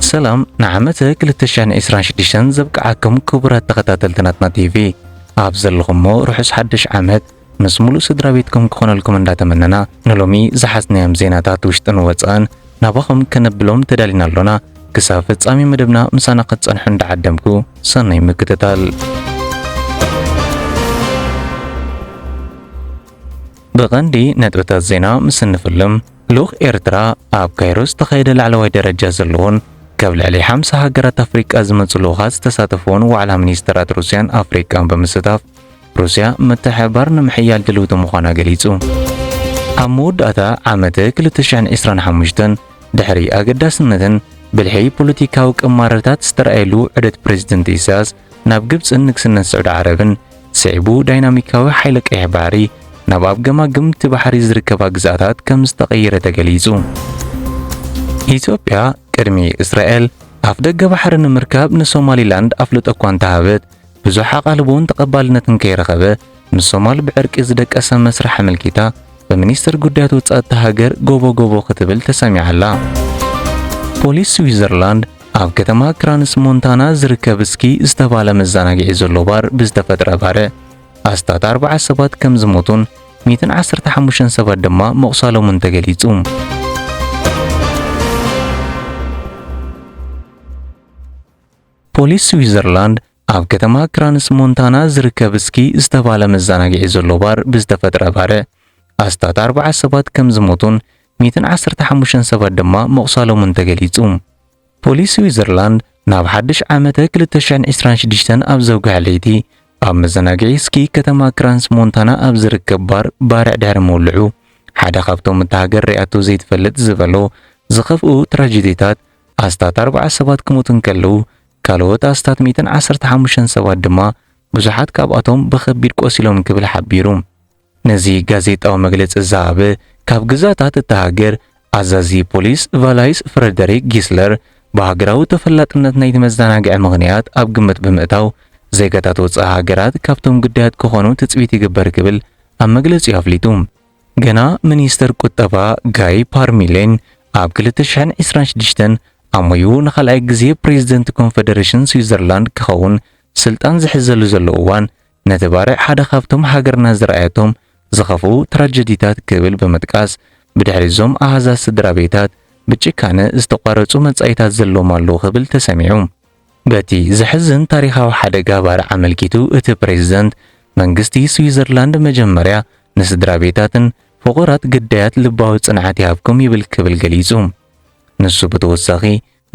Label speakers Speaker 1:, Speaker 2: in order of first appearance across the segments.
Speaker 1: سلام نعمته كلتشان إسران شديشان زبقعكم كبرات تخطاتلتناتنا تي في أبزل لكم روحس حدش عمد مسمولو سدرا بيتكم كون لكم انداتا مننا نلومي زحسنا يمزيناتات وشتن وطان نابخم كنبلوم تدالينا لنا كسافت سامي مدبنا مسانا قد صنحن دعدمكو صنعي مكتتال بغندي ندوة الزينة مسنفلم لوخ إيرترا أب كايروس تخيد العلوي درجة زلون قبل علي 5 هاجرات أفريقيا أزمة لوغات تساتفون وعلى منيسترات روسيان أفريقيا بمستضاف روسيا متحبر نمحيال دلوت مخانا قليتو عمود أتا عامته كلتشان إسران حمشتن دحري أقداس ندن بالحي بوليتيكاوك أمارتات استرأيلو عدد بريزيدنت إيساس ناب قبس النكسن السعود عربن سعبو دايناميكاوي حيلك إحباري نباب جماجم تبحري زركب أجزاءات كم استغيرت جليزو. إثيوبيا كرمي إسرائيل أفدق بحر المركب نسومالي لاند أفلت أقوان تهابت بزوحة قلبون تقبلنا تنكير خبه نسومال بعرك إزدك أسم مسرح ملكيتا بمنيستر قدات وتسأت تهاجر جوبو ختبل تسامع الله. بوليس سويسرلاند أف كتما كرانس مونتانا زركبسكي استفال مزانا جيزولوبار بزدفتر أباره أستات 4 سبات كم زموتون 215 سبات دما مقصالو منتقليتهم. بوليس سويسرلاند أف كتما كرانس مونتانا زركبسكي استفال مزانا جيزولوبار بزدفتر أباره أستات 4 سبات كم زموتون 215 سبات دما مقصالو منتقليتهم. بوليس سويسرلاند ناب حدش عامته كلتشان إسران شديشتن أب زوج عليتي أب مزناقعي سكي كتما كرانس مونتانا أب زركب بارع دار مولعو حدا خفتو متهاجر رئاتو زيت فلت زفلو زخفقو تراجيديتات أستات 4 سبات كموتن كلو كالوت أستات 215 سبات دما بزحات كاباتهم بخبير كوسيلوم كبل حبيروم نزي غازيت أو مجلس الزعبة كاب جزاتات التهاجر عزازي بوليس فالايس فريدريك جيسلر بهاجراو تفلتنت نايت مزداناقع مغنيات أب قمت بمئتاو زيغتات وصا هاجرات كافتم قدات كخونو تتسويتي قبر قبل أم مجلس يافليتوم جنا منيستر كتبا غاي بارميلين أب كلتشان إسران شديشتن أميو نخل أجزي بريزيدنت كونفدريشن سويسرلاند كخون سلطان زحزلو زلووان نتبارع حدا خافتم هاجرنا زرعيتهم زخفو تراجديتات قبل بمتكاس بدحرزوم أعزا سدرابيتات بچكانه استقارصو مصايታት ዘሎ ማሎ خبل ተሰሚዑ በቲ ዝሕዝን ታሪኻዊ ሓደጋ ባር ዓመልኪቱ እቲ ፕሬዝዳንት መንግስቲ ስዊዘርላንድ መጀመርያ ንስድራቤታትን ፍቑራት ግዳያት ልባዊ ጽንዓት ያብኩም ይብል ክብል ገሊጹ ንሱ በተወሳኺ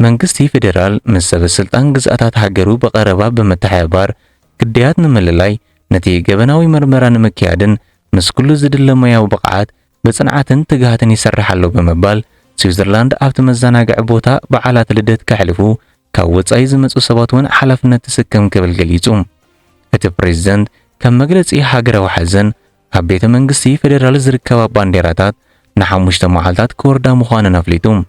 Speaker 1: መንግስቲ ፌደራል መሰበ ስልጣን ግዛታት ሃገሩ በቀረባ በመተሓባር ግዳያት ንምልላይ ነቲ ገበናዊ መርመራ ንምክያድን መስኩሉ ዝድለመያው በቃዓት በጽንዓትን ትጋሃትን ይሰርሓሎ በመባል سويسرلاند أبت مزاناقع بوتا بعالات لدت كحلفو كاوصاي زمصو سباتون حلفنت تسكم كبل جليزوم ات بريزيدنت كم مجلس هاجرو حزن ابيت منغستي فيدرال زركبا بانديراتات نحمشت معالات كوردا مخانه نفليتوم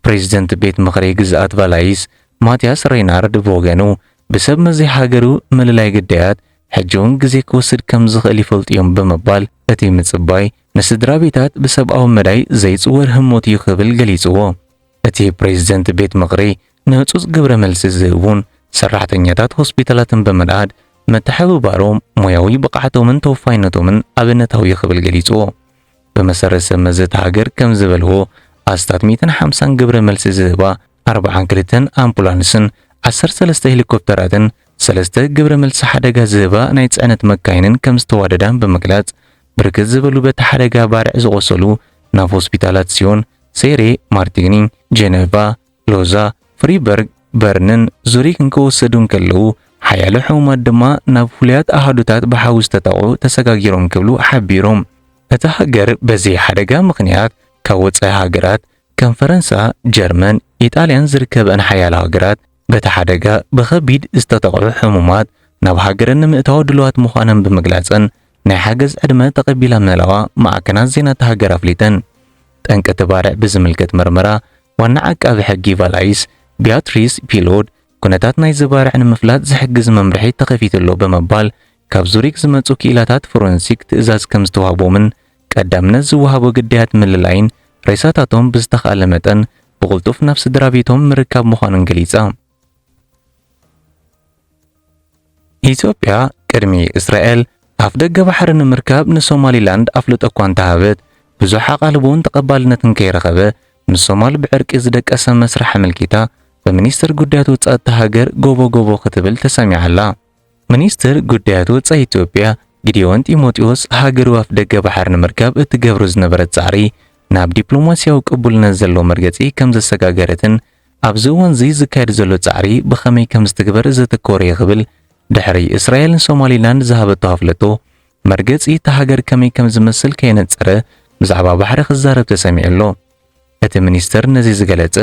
Speaker 1: بريزيدنت بيت مخري جزات فالايس ماتياس رينارد فوغانو بسب مزي هاجرو مللاي قديات حجون غزي كوسد كم زخلي فلطيوم بمبال اتي مصباي نسدرابيتات بسبعو مداي زي صور هموت يخبل غليصو اتي بريزيدنت بيت مغري نصوص غبره ملس زبون سرحتنيات هوسبيتالاتن بمداد متحبو باروم موياوي بقعتو من توفاينتو من ابنتاو يخبل غليصو بمسرس مزت هاجر كم زبلهو استات 250 غبره ملس زبا 40 كلتن امبولانسن 13 هليكوبتراتن 3 غبره ملس حدغا زبا ناي صنت مكاينن كم استواددان بمغلاص بركز زبلو بتحدغا بارع زغسلو ناف هوسبيتالات سيون سيري مارتيني جنيفا لوزا فريبرغ برنن زوريك نكوسدون كلو حيالو حومات دما ناف فليات احدوتات بحاوز تتاقو تسقاقيروم كبلو حبيروم اتهاجر بزي حدغا مخنيات كوصا هاجرات كم فرنسا جرمن ايطاليان زركبن حيال هاجرات بتحدغا بخبيد استتاقو حمومات ناف هاجرن مئتاو دلوات مخانن بمغلاصن ናይ ሓገዝ ዕድመ ተቐቢላ መለዋ ማዕከናት ዜና ተሃገር ኣፍሊተን ጠንቀ ተባርዕ ብዝምልከት መርመራ ዋና ዓቃቢ ሕጊ ቫላይስ ቢያትሪስ ፒሎድ ኩነታት ናይ ዝባርዕ ንምፍላጥ ዝሕግዝ መምርሒ ተኸፊትሎ በመባል ካብ ዙሪክ ዝመጹ ክኢላታት ፎረንሲክ ትእዛዝ ከም ዝተዋህቦምን ቀዳምነት ዝወሃቦ ግዳያት ምልላይን ሬሳታቶም ብዝተኻለ መጠን ብቕልጡፍ ናብ ስድራ ቤቶም ምርካብ ምዃኑን ገሊጻ። ኢትዮጵያ ቅድሚ እስራኤል ኣፍ ደገ ባሕሪ ንምርካብ ንሶማሊላንድ ኣፍልጦ እኳ እንተሃበት ብዙሕ ኣቓልቦን ተቐባልነትን ከይረኸበ ምስ ሶማል ብዕርቂ ዝደቀሰ መስርሕ ኣመልኪታ በሚኒስትር ጉዳያት ወጻኢታ ሃገር ጎቦ ጎቦ ክትብል ተሰሚዓላ። ሚኒስትር ጉዳያት ወጻኢ ኢትዮጵያ ጊዲዮን ጢሞቴዎስ ሃገሩ ኣፍ ደገ ባሕሪ ንምርካብ እትገብሮ ዝነበረት ጻዕሪ ናብ ዲፕሎማስያዊ ቅቡልነት ዘለዎ መርገጺ ከም ዘሰጋገረትን ኣብዚ እዋን እዚ ዝካየድ ዘሎ ጻዕሪ ብኸመይ ከም ዝትግበር ዘተኮረ ይኽብል ድሕሪ እስራኤልን ሶማሊላንድ ዝሃበቶ ኣፍለጦ መርገጺ እቲ ሃገር ከመይ ከም ዝመስል ከየነፀረ ብዛዕባ ባሕሪ ክዛረብ ተሰሚዑ ኣሎ። እቲ ሚኒስትር ነዚ ዝገለጸ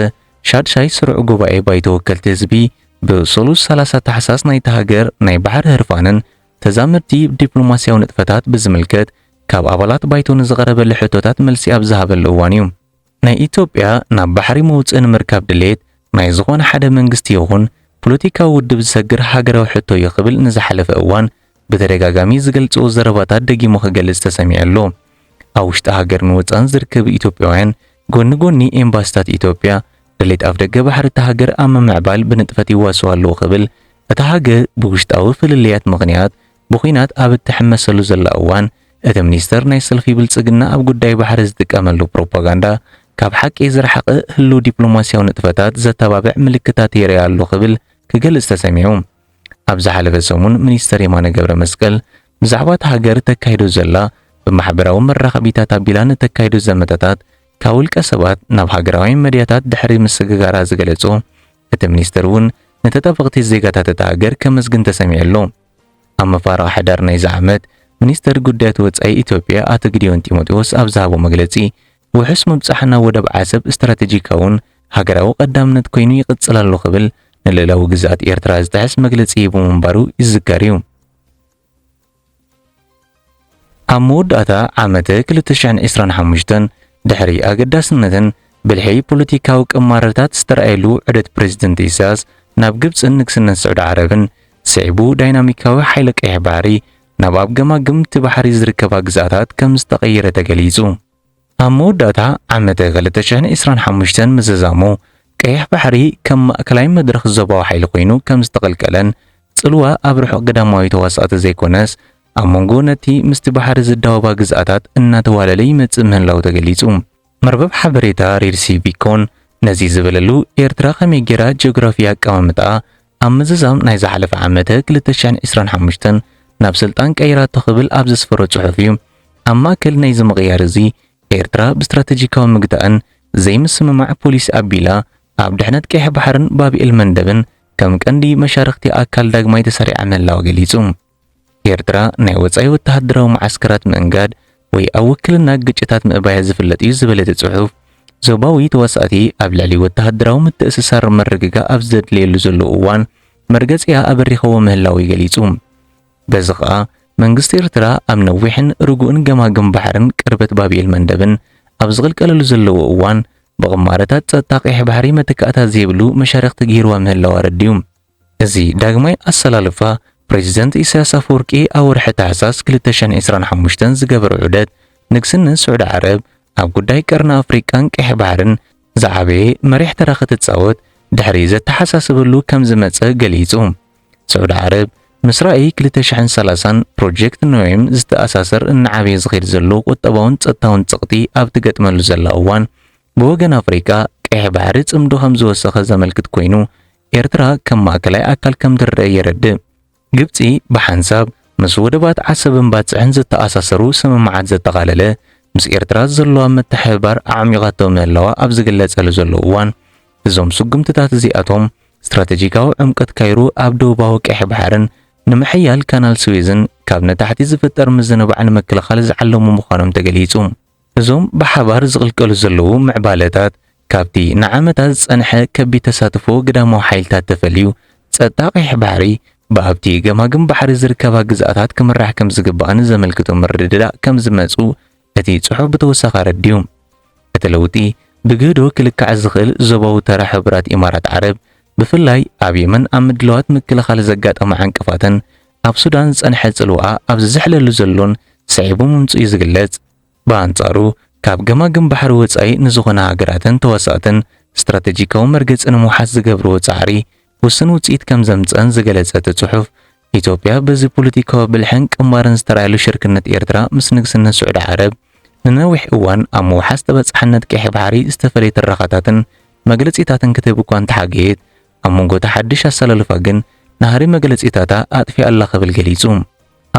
Speaker 1: ሻድሻይ ስሩዕ ጉባኤ ባይቶ ወከልቲ ህዝቢ ብሰሉስ 30 ታሕሳስ ናይቲ ሃገር ናይ ባሕሪ ህርፋንን ተዛመድቲ ዲፕሎማስያዊ ንጥፈታት ብዝምልከት ካብ ኣባላት ባይቶ ንዝቐረበሉ ሕቶታት መልሲ ኣብ ዝሃበሉ እዋን እዩ። ናይ ኢትዮጵያ ናብ ባሕሪ መውፅእ ንምርካብ ድሌት ናይ ዝኾነ ሓደ መንግስቲ ይኹን ፖለቲካዊ ውድብ ዝሰግር ሃገራዊ ሕቶ ይኽብል ንዝሓለፈ እዋን ብተደጋጋሚ ዝገልጽዎ ዘረባታት ደጊሞ ክገልጽ ተሰሚዑ ኣሎ። ኣብ ውሽጢ ሃገር ንወፃን ዝርከቡ ኢትዮጵያውያን ጎኒ ጎኒ ኤምባሲታት ኢትዮጵያ ድሌት ኣፍ ደገ ባሕሪ እታ ሃገር ኣብ ምምዕባል ብንጥፈት ይዋስው ኣለዉ ክብል እታ ሃገር ብውሽጣዊ ፍልልያት ምኽንያት ብኹናት ኣብ እትሕመሰሉ ዘላ እዋን እቲ ሚኒስተር ናይ ሰልፊ ብልጽግና ኣብ ጉዳይ ባሕሪ ዝጥቀመሉ ፕሮፓጋንዳ ካብ ሓቂ ዝረሓቐ ህሉ ዲፕሎማስያዊ ንጥፈታት ዘተባብዕ ምልክታት ይረአ ኣሎ ክብል ክገልጽ ተሰሚዑ። ኣብ ዝሓለፈ ሰሙን ሚኒስተር የማነ ገብረ መስቀል ብዛዕባ እታ ሃገር ተካይዶ ዘላ ብማሕበራዊ መራኸቢታት ኣቢላ ንተካይዶ ዘመታታት ካብ ውልቀ ሰባት ናብ ሃገራዊ መድያታት ድሕሪ ምስግጋራ ዝገለጾ እቲ ሚኒስተር እውን ነተጠበቕቲ ዜጋታት እታ ሃገር ከመስግን ተሰሚዑ ኣሎ። ኣብ መፋረቕ ሕዳር ናይዚ ዓመት ሚኒስተር ጉዳያት ወጻኢ ኢትዮጵያ ኣቶ ጊዲዮን ጢሞቴዎስ ኣብ ዝሃቦ መግለጺ ውሕስ ምብጻሕና ወደብ ዓሰብ ስትራቴጂካውን ሃገራዊ ቀዳምነት ኮይኑ ይቕጽል ኣሎ ክብል ንልዕላዊ ግዝኣት ኤርትራ ዝጥሕስ መግለጺ ሂቡ ምንባሩ ይዝከር እዩ። ኣብ መወዳእታ ዓመት 2025 ድሕሪ ኣገዳስነትን ብልሒ ፖለቲካዊ ቅማረታት ዝተረኣየሉ ዑደት ፕሬዝደንት ኢሳያስ ናብ ግብፅን ንግስነት ሳዑዲ ዓረብን ስዒቡ ዳይናሚካዊ ሓይሊ ቀይሕ ባሕሪ ናብ ኣብ ገማግም እቲ ባሕሪ ዝርከባ ግዝኣታት ከም ዝተቐየረ ተገሊጹ። ኣብ መወዳእታ ዓመት 2025 ምዝዛሞ ቀይሕ ባሕሪ ከም ማእከላይ መድረኽ ዞባዊ ሓይሊ ኮይኑ ከም ዝተቐልቀለን ጽልዋ ኣብ ርሑቕ ገዳማዊ ተዋሳእቲ ዘይኮነስ ኣብ መንጎ ነቲ ምስቲ ባሕሪ ዝዳወባ ግዝኣታት እናተዋለለ ይመጽእ ምህላው ተገሊጹ። መርበብ ሓበሬታ ሬድሲ ቢኮን ነዚ ዝበለሉ ኤርትራ ከመይ ጌራ ጂኦግራፊ ኣቀማምጣ ኣብ ምዝዛም ናይ ዝሓለፈ ዓመት 2025 ናብ ስልጣን ቀይራቶ ክብል ኣብ ዘስፈሮ ጽሑፍ እዩ። ኣብ ማእከል ናይዚ ምቕያር እዚ ኤርትራ ብስትራቴጂካዊ ምግዳእን ዘይምስምማዕ ፖሊሲ ኣቢላ ኣብ ድሕነት ቀይሕ ባሕርን ባቢኤል መንደብን ከም ቀንዲ መሻርክቲ ኣካል ዳግማይ ተሰሪዓ ምህላዋ ገሊጹ። ኤርትራ ናይ ወጻኢ ወተሃደራዊ ማዓስከራት ምእንጋድ ወይ ኣብ ውክልና ግጭታት ምእባያ ዝፍለጥ እዩ ዝበለት ጽሑፍ ዞባዊ ተዋሳእቲ ኣብ ልዕሊ ወተሃደራዊ ምትእስሳር መርግጋ ኣብ ዘድልየሉ ዘሎ እዋን መርገጺያ ኣበሪኸዎ ምህላው ገሊጹ። በዚ ኸኣ መንግስቲ ኤርትራ ኣብ ነዊሕን ርጉእን ገማግም ባሕርን ቅርበት ባቢኤል መንደብን ኣብ ዝቕልቀለሉ ዘለዎ እዋን ብቕማረታት ጸጥታ ቀይሕ ባሕሪ መተካእታት ዘይብሉ መሻርክቲ ገይርዋ ምህላዋ ረድዩ። እዚ ዳግማይ ኣሰላልፋ ፕሬዚደንት ኢሳያስ ኣፈወርቂ ኣብ ወርሒ ታሕሳስ 2025 ዝገበረ ዑደት ንግስነት ሳዑዲ ዓረብ ኣብ ጉዳይ ቀርኒ ኣፍሪቃን ቀይሕ ባሕርን ዝዓበየ መሪሕ ተራ ክትጻወት ድሕሪ ዘተሓሳስበሉ ከም ዝመጸ ገሊጹ። ሳዑዲ ዓረብ ምስ ራእይ 2030 ፕሮጀክት ኖዌም ዝተኣሳሰር እናዓበየ ዝኸይድ ዘሎ ቁጠባውን ጸጥታውን ጸቕጢ ኣብ ትገጥመሉ ዘላ እዋን ብወገን ኣፍሪቃ ቀይሕ ባሕሪ ጽምዶ ከም ዝወሰኸ ዘመልክት ኮይኑ ኤርትራ ከም ማእከላይ ኣካል ከም ትረአ የረድእ። ግብፂ ብሓንሳብ ምስ ወደባት ዓሰብን ባጽዕን ዝተኣሳሰሩ ስምምዓት ዘጠቓለለ ምስ ኤርትራ ዘለዋ ምትሕብባር ዓሚቓቶ ምህላዋ ኣብ ዝግለጸሉ ዘሎ እዋን እዞም ስጉምትታት እዚኣቶም ስትራቴጂካዊ ዕምቀት ካይሮ ኣብ ደቡባዊ ቀይሕ ባሕርን ንምሕያል ካናል ስዌዝን ካብ ነታሕቲ ዝፍጠር ምዝንባዕ ንምክልኻል ዝዓለሙ ምዃኖም ተገሊጹ። እዞም ብሓባር ዝቕልቀሉ ዘለዉ ምዕባለታት ካብቲ ንዓመታት ዝጸንሐ ከቢድ ተሳትፎ ገዳማዊ ሓይልታት ተፈልዩ ጸጥታ ቀይሕ ባሕሪ ብኣብቲ ገማግም ባሕሪ ዝርከባ ግዝኣታት ክምራሕ ከም ዝግባእን ዘመልክቱ ምርድዳእ ከም ዝመጹ እቲ ጽሑፍ ብተወሳኺ ረድዩ። እቲ ለውጢ ብግህዶ ክልካዕ ዝኽእል ዞባዊ ተራ ሕብራት ኢማራት ዓረብ ብፍላይ ኣብ የመን ኣብ ምድለዋት ምክልኻል ዘጋጠመ ዓንቅፋትን ኣብ ሱዳን ዝጸንሐ ጽልዋ ኣብ ዝዝሕለሉ ዘሎን ስዒቡ ምምጹ እዩ ዝግለጽ። ብኣንጻሩ ካብ ገማግም ባሕሪ ወጻኢ ንዝኾነ ሃገራትን ተዋሳእትን استراتيجيكاዊ መርገጽ ንምውሓዝ ዝገብርዎ ጻዕሪ ውስን ውጽኢት ከም ዘምጽአን ዝገለጸት ጽሑፍ ኢትዮጵያ በዚ ፖለቲካዊ ብልሕን ቅማርን ዝተራእየሉ ሽርክነት ኤርትራ ምስ ንግስነት ስዑድ ዓረብ ንነዊሕ እዋን ኣብ ምውሓዝ ተበጻሕነት ቀይሕ ባሕሪ ዝተፈለየ ትራኻታትን መግለጺታትን ክትህብ እኳ እንተሓገየት ኣብ መንጎ ሓድሽ ኣሰላልፋ ግን ናህሪ መግለጺታታ ኣጥፊኣ ኣላ ክብል ገሊጹ።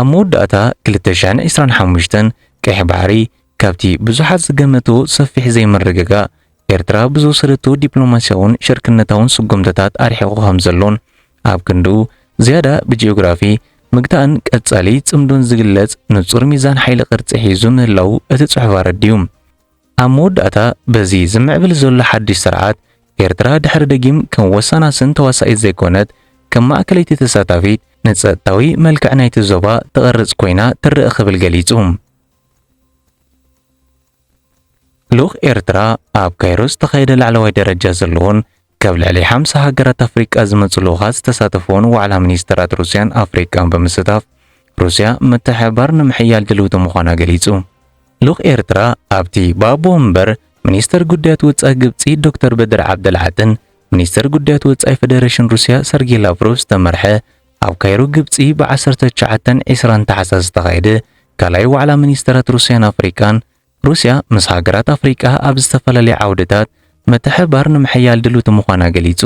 Speaker 1: ኣብ መወዳእታ 2025 ቀይሕ ባሕሪ ካብቲ ብዙሓት ዝገመቱ ሰፊሕ ዘይምርግጋእ ኤርትራ ብዝወሰደቶ ዲፕሎማስያውን ሽርክነታውን ስጉምትታት ኣርሒቑ ከም ዘሎን ኣብ ክንድኡ ዝያዳ ብጂኦግራፊ ምግታእን ቀጻሊ ጽምዶን ዝግለጽ ንጹር ሚዛን ሓይሊ ቅርጺ ሒዙ ምህላው እቲ ጽሑፍ ኣረድዩ። ኣብ መወዳእታ በዚ ዝምዕብል ዘሎ ሓድሽ ስርዓት ኤርትራ ድሕሪ ደጊም ከም ወሰናስን ተዋሳኢት ዘይኮነት ከም ማእከለይቲ ተሳታፊት ንጸጥታዊ መልክዕ ናይቲ ዞባ ተቐርጽ ኮይና ትርአ ክብል ገሊጹ። ልኡኽ ኤርትራ ኣብ ካይሮ ዝተኻየደ ላዕለዋይ ደረጃ ዘለዎን ካብ ልዕሊ 50 ሃገራት ኣፍሪቃ ዝመጹ ልኡኻት ዝተሳተፍዎን ዋዕላ ሚኒስትራት ሩስያን ኣፍሪቃን ብምስታፍ ሩስያ ምትሕብባር ንምሕያል ድልውቲ ምዃና ገሊጹ። ልኡኽ ኤርትራ ኣብቲ ባቦ እምበር ሚኒስተር ጉዳያት ወጻኢ ግብጺ ዶክተር በድር ዓብደልዓጥን ሚኒስተር ጉዳያት ወጻኢ ፌደሬሽን ሩስያ ሰርጌይ ላቭሮቭ ዝተመርሐ ኣብ ካይሮ ግብጺ ብ1920 ታሕሳስ ዝተኻየደ ካልኣይ ዋዕላ ሚኒስትራት ሩስያን ኣፍሪቃን ሩስያ ምስ ሃገራት ኣፍሪቃ ኣብ ዝተፈላለዩ ዓውድታት ምትሕብባር ንምሕያል ድልውቲ ምዃና ገሊጹ።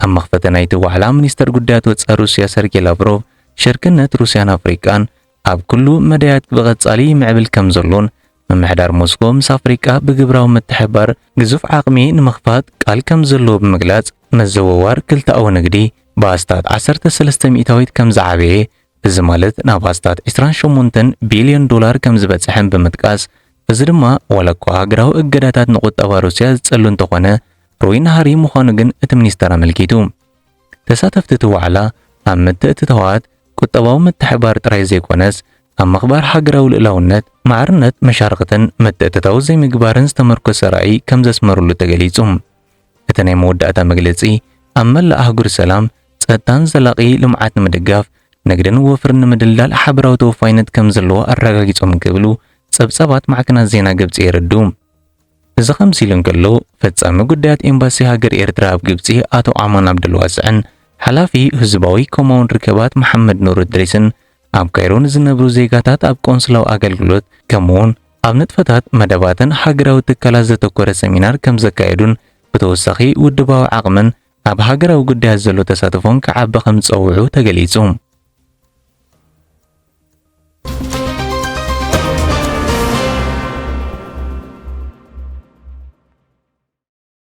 Speaker 1: ኣብ መኽፈተ ናይቲ ዋዕላ ሚኒስተር ጉዳያት ወጻኢ ሩስያ ሰርጌይ ላቭሮቭ ሽርክነት ሩስያን ኣፍሪቃን ኣብ ኩሉ መዳያት ብቐጻሊ ምዕብል ከም ዘሎን ምምሕዳር ሞስኮ ምስ ኣፍሪቃ ብግብራዊ ምትሕብባር ግዙፍ ዓቕሚ ንምኽፋት ቃል ከም ዘለዎ ብምግላጽ መዘወዋር ክልተኣዊ ንግዲ ብኣስታት 13 ሚእታዊት ከም ዝዓበየ እዚ ማለት ናብ ኣስታት 28 ቢልዮን ዶላር ከም ዝበጽሕን ብምጥቃስ እዚ ድማ ዋላ እኳ ሃገራዊ እገዳታት ንቁጠባ ሩስያ ዝጸሉ እንተኾነ ሩይ ናሃሪ ምዃኑ ግን እቲ ሚኒስተር ኣመልኪቱ። ተሳተፍቲ እቲ ዋዕላ ኣብ ምትእትታዋት ቁጠባዊ ምትሕብባር ጥራይ ዘይኮነስ ኣብ ምኽባር ሃገራዊ ልዕላውነት ማዕርነት መሻርክትን ምትእትታዊ ዘይምግባርን ዝተመርኮሰ ራእይ ከም ዘስመሩሉ ተገሊጹ። እቲ ናይ መወዳእታ መግለጺ ኣብ መላእ ኣህጉር ሰላም ጸጥታን ዘላቒ ልምዓት ንምድጋፍ ንግድን ወፍርን ንምድልዳል ሓበራዊ ተወፋይነት ከም ዘለዎ ኣረጋጊጾም ክብሉ ጸብጻባት ማዕከናት ዜና ግብጺ ይርዱ። እዚ ከምዚ ኢሉ እንከሎ ፈጻሚ ጉዳያት ኤምባሲ ሃገር ኤርትራ ኣብ ግብጺ ኣቶ ኣማን ዓብድልዋስዕን ሓላፊ ህዝባዊ ኮማውን ርከባት መሐመድ ኑር ድሪስን ኣብ ካይሮን ዝነብሩ ዜጋታት ኣብ ቆንስላዊ ኣገልግሎት ከምኡውን ኣብ ንጥፈታት መደባትን ሃገራዊ ትካላት ዘተኮረ ሰሚናር ከም ዘካየዱን ብተወሳኺ ውድባዊ ዓቕምን ኣብ ሃገራዊ ጉዳያት ዘሎ ተሳትፎን ክዓቢ ከም ዝጸውዑ ተገሊጹ።